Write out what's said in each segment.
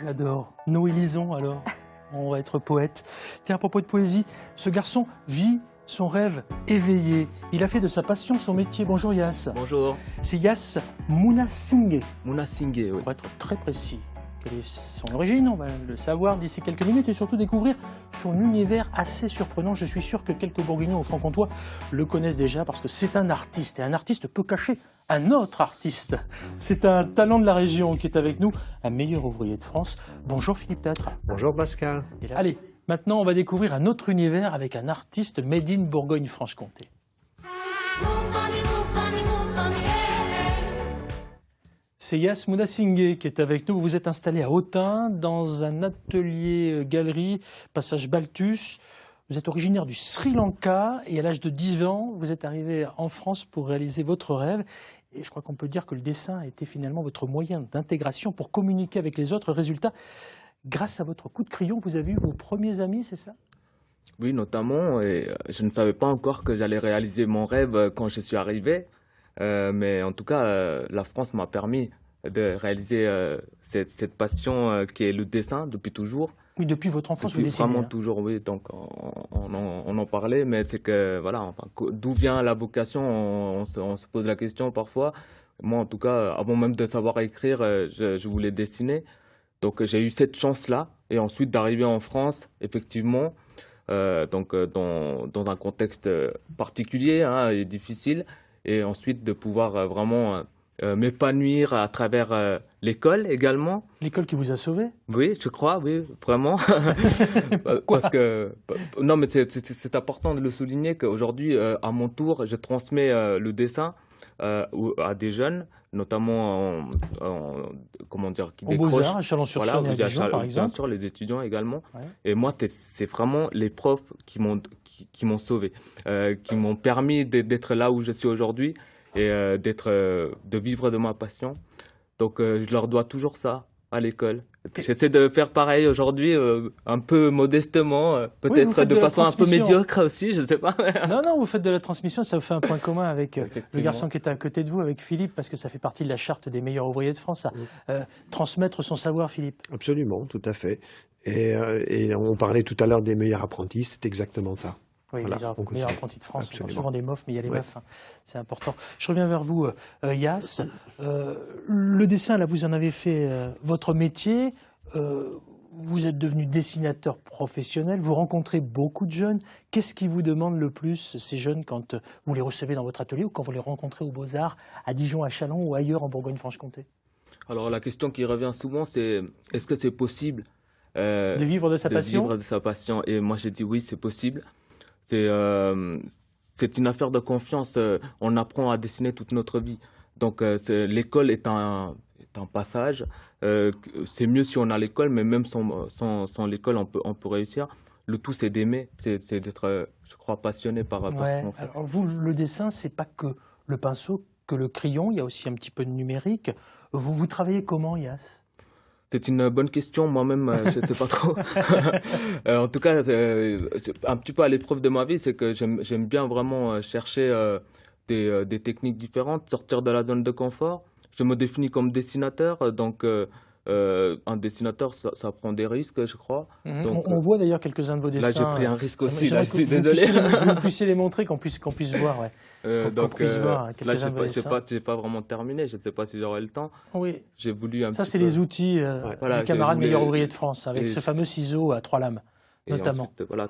J'adore. Nous élisons alors. On va être poète. Tiens, à propos de poésie, ce garçon vit son rêve éveillé. Il a fait de sa passion son métier. Bonjour Yass. Bonjour. C'est Yass Mounasinghe. Mounasinghe, oui. Pour être très précis. Quelle est son origine? On va le savoir d'ici quelques minutes et surtout découvrir son univers assez surprenant. Je suis sûr que quelques Bourguignons ou Franc-Comtois le connaissent déjà parce que c'est un artiste et un artiste peut cacher un autre artiste. C'est un talent de la région qui est avec nous, un meilleur ouvrier de France. Bonjour Philippe Tatre. Bonjour Pascal. Allez, maintenant on va découvrir un autre univers avec un artiste made in Bourgogne-Franche-Comté. C'est Yass Mounasinghe qui est avec nous. Vous êtes installé à Autun, dans un atelier galerie, passage Balthus. Vous êtes originaire du Sri Lanka et à l'âge de 10 ans, vous êtes arrivé en France pour réaliser votre rêve. Et je crois qu'on peut dire que le dessin a été finalement votre moyen d'intégration pour communiquer avec les autres. Résultat, grâce à votre coup de crayon, vous avez eu vos premiers amis, c'est ça? Oui, notamment. Et je ne savais pas encore que j'allais réaliser mon rêve quand je suis arrivé. Mais en tout cas, la France m'a permis de réaliser cette passion qui est le dessin depuis toujours. Oui, depuis votre enfance, depuis vous dessinez. Vraiment toujours, oui. Donc on en parlait, mais c'est que voilà, enfin, d'où vient la vocation, on se pose la question parfois. Moi, en tout cas, avant même de savoir écrire, je voulais dessiner. Donc j'ai eu cette chance-là, et ensuite d'arriver en France, effectivement, dans un contexte particulier et difficile. Et ensuite de pouvoir vraiment m'épanouir à travers l'école également. L'école qui vous a sauvé? Oui, je crois, oui, vraiment. Pourquoi? Parce que, non, mais c'est important de le souligner qu'aujourd'hui, à mon tour, je transmets le dessin à des jeunes, notamment comment dire, qui Au décrochent. Beaux-Arts, à Chalon-sur-Saône et à Dijon, par exemple. Bien sûr, les étudiants également. Ouais. Et moi, c'est vraiment les profs qui m'ont sauvé, qui m'ont permis d'être là où je suis aujourd'hui et de vivre de ma passion. Donc, je leur dois toujours ça à l'école. J'essaie de faire pareil aujourd'hui, un peu modestement, peut-être de façon un peu médiocre aussi, je ne sais pas. Non, vous faites de la transmission, ça vous fait un point commun avec le garçon qui est à côté de vous, avec Philippe, parce que ça fait partie de la charte des meilleurs ouvriers de France, transmettre son savoir, Philippe. Absolument, tout à fait. Et on parlait tout à l'heure des meilleurs apprentis, c'est exactement ça. Oui, voilà, les meilleurs apprentis de France, on parle souvent des meufs, mais il y a les ouais. meufs, c'est important. Je reviens vers vous, Yass. Le dessin, là, vous en avez fait votre métier. Vous êtes devenu dessinateur professionnel. Vous rencontrez beaucoup de jeunes. Qu'est-ce qui vous demande le plus, ces jeunes, quand vous les recevez dans votre atelier ou quand vous les rencontrez aux Beaux-Arts, à Dijon, à Châlons ou ailleurs en Bourgogne-Franche-Comté? Alors, la question qui revient souvent, c'est est-ce que c'est possible de vivre de sa passion? De vivre de sa passion. Et moi, j'ai dit oui, c'est possible. C'est une affaire de confiance. On apprend à dessiner toute notre vie. Donc, l'école est un passage. C'est mieux si on a l'école, mais même sans l'école, on peut réussir. Le tout, c'est d'aimer, c'est d'être, je crois, passionné par ce qu'on fait. Alors vous, le dessin, c'est pas que le pinceau, que le crayon. Il y a aussi un petit peu de numérique. Vous travaillez comment, Yass? C'est une bonne question, moi-même, je ne sais pas trop. En tout cas, un petit peu à l'épreuve de ma vie, c'est que j'aime bien vraiment chercher des techniques différentes, sortir de la zone de confort. Je me définis comme dessinateur, donc un dessinateur, ça prend des risques, je crois. Donc, on voit d'ailleurs quelques-uns de vos dessins. Là, j'ai pris un risque aussi, là, je suis désolé. désolé. Vous puissiez les montrer, qu'on puisse voir. Ouais. Donc voir là, je n'ai pas vraiment terminé, je ne sais pas si j'aurai le temps. Oui. J'ai voulu un Ça, petit c'est peu... les outils du camarade meilleur ouvrier de France, avec ce fameux ciseau à 3 lames, notamment. Ensuite, voilà,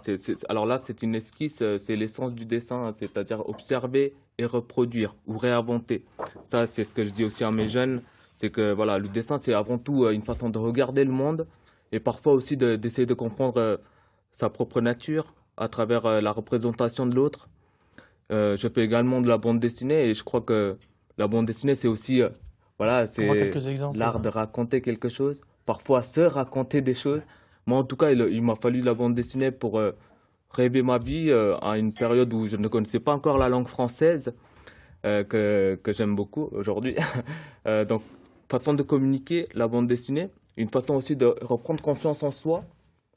alors là, c'est une esquisse, c'est l'essence du dessin, c'est-à-dire observer et reproduire ou réinventer. Ça, c'est ce que je dis aussi à mes jeunes, c'est que voilà, le dessin, c'est avant tout une façon de regarder le monde et parfois aussi d'essayer de comprendre sa propre nature à travers la représentation de l'autre. Je fais également de la bande dessinée et je crois que la bande dessinée, c'est aussi voilà, c'est l'art de raconter quelque chose, parfois se raconter des choses. Moi, en tout cas, il m'a fallu la bande dessinée pour rêver ma vie à une période où je ne connaissais pas encore la langue française, que j'aime beaucoup aujourd'hui. Donc, façon de communiquer, la bande dessinée, une façon aussi de reprendre confiance en soi,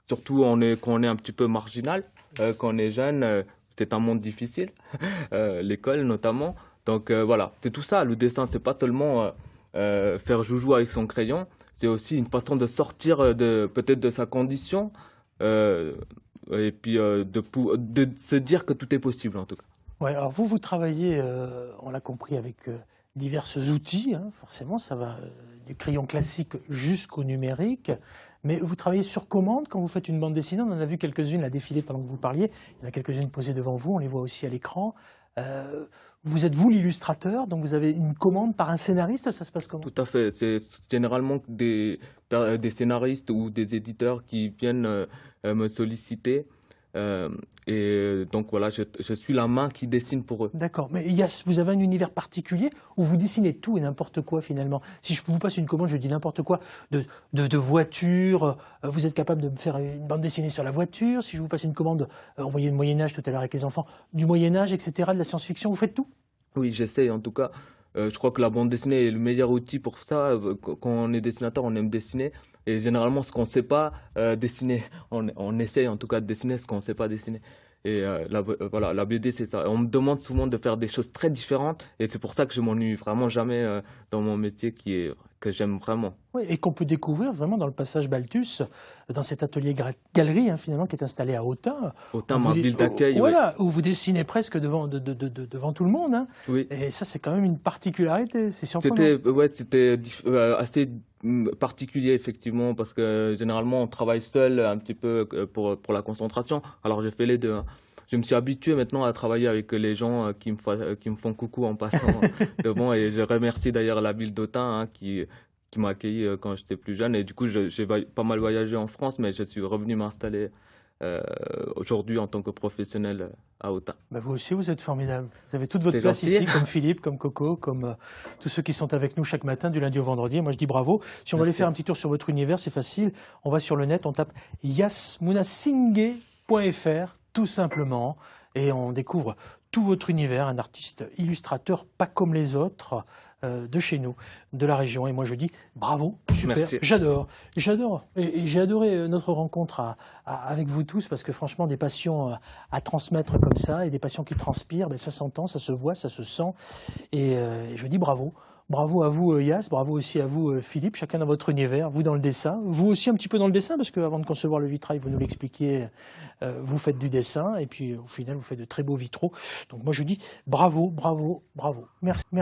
surtout quand on est un petit peu marginal, quand on est jeune, c'est un monde difficile, l'école notamment. Donc voilà, c'est tout ça, le dessin, c'est pas seulement faire joujou avec son crayon, c'est aussi une façon de sortir peut-être de sa condition et puis de se dire que tout est possible en tout cas. Ouais, alors vous travaillez, on l'a compris, avec divers outils, hein, forcément, ça va du crayon classique jusqu'au numérique, mais vous travaillez sur commande quand vous faites une bande dessinée. On en a vu quelques-unes là défiler pendant que vous parliez, il y en a quelques-unes posées devant vous, on les voit aussi à l'écran. Vous êtes vous l'illustrateur, donc vous avez une commande par un scénariste, ça se passe comment? Tout à fait, c'est généralement des scénaristes ou des éditeurs qui viennent me solliciter. Et donc voilà, je suis la main qui dessine pour eux. D'accord, mais vous avez un univers particulier où vous dessinez tout et n'importe quoi finalement. Si je vous passe une commande, je dis n'importe quoi, de voiture, vous êtes capable de me faire une bande dessinée sur la voiture. Si je vous passe une commande, on voyait le Moyen-Âge tout à l'heure avec les enfants, du Moyen-Âge, etc., de la science-fiction, vous faites tout? Oui, j'essaie en tout cas. Je crois que la bande dessinée est le meilleur outil pour ça. Quand on est dessinateur, on aime dessiner. Et généralement, ce qu'on ne sait pas dessiner, on essaye en tout cas de dessiner ce qu'on ne sait pas dessiner. Et voilà, la BD, c'est ça. On me demande souvent de faire des choses très différentes. Et c'est pour ça que je m'ennuie vraiment jamais dans mon métier que j'aime vraiment. Oui, et qu'on peut découvrir vraiment dans le passage Balthus, dans cet atelier galerie hein, finalement qui est installé à Autun. Autun, ma ville d'accueil. Voilà, où vous dessinez presque devant tout le monde. Hein. Oui. Et ça, c'est quand même une particularité, c'est surprenant. C'était assez particulier effectivement parce que généralement on travaille seul un petit peu pour la concentration. Alors j'ai fait les deux. Hein. Je me suis habitué maintenant à travailler avec les gens qui me font coucou en passant devant et je remercie d'ailleurs la ville d'Autun hein, qui m'a accueilli quand j'étais plus jeune et du coup j'ai pas mal voyagé en France mais je suis revenu m'installer aujourd'hui en tant que professionnel à Autun. Bah vous aussi, vous êtes formidable. Vous avez toute votre place ici, comme Philippe, comme Coco, comme tous ceux qui sont avec nous chaque matin, du lundi au vendredi. Et moi, je dis bravo. Si on va aller faire un petit tour sur votre univers, c'est facile. On va sur le net, on tape yasmunasinghe.fr, tout simplement, et on découvre tout votre univers, un artiste illustrateur pas comme les autres, de chez nous, de la région. Et moi, je dis bravo, super, j'adore. Et j'ai adoré notre rencontre avec vous tous, parce que franchement, des passions à transmettre comme ça, et des passions qui transpirent, ben, ça s'entend, ça se voit, ça se sent. Et je dis bravo. Bravo à vous, Yas, bravo aussi à vous, Philippe, chacun dans votre univers, vous dans le dessin, vous aussi un petit peu dans le dessin, parce qu'avant de concevoir le vitrail, vous nous l'expliquiez, vous faites du dessin, et puis au final, vous faites de très beaux vitraux. Donc moi, je dis bravo, bravo, bravo. Merci, merci.